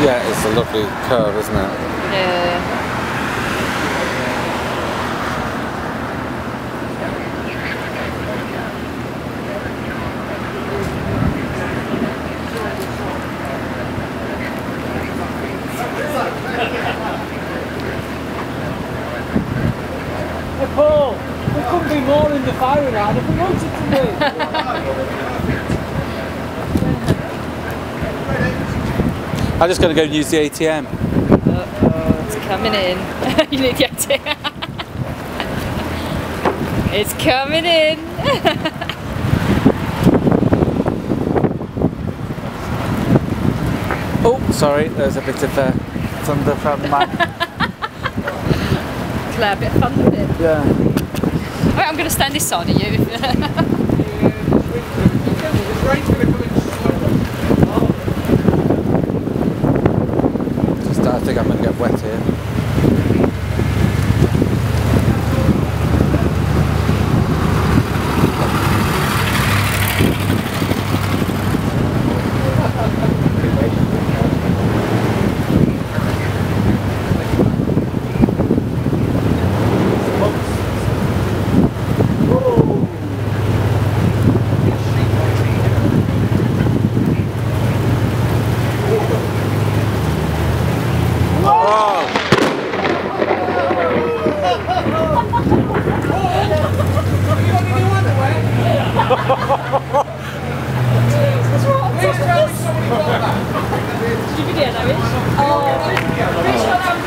Yeah, it's a lovely curve, isn't it? Yeah. Hey Paul, we couldn't be more in the firing line if we wanted to be. I'm just going to go and use the ATM. Uh-oh, it's coming in. You need the ATM. It's coming in. Oh, sorry, there's a bit of thunder from my... Claire, a bit of thunder in. Yeah. Alright, I'm going to stand this side of you. I think I'm going to get wet here. What's wrong?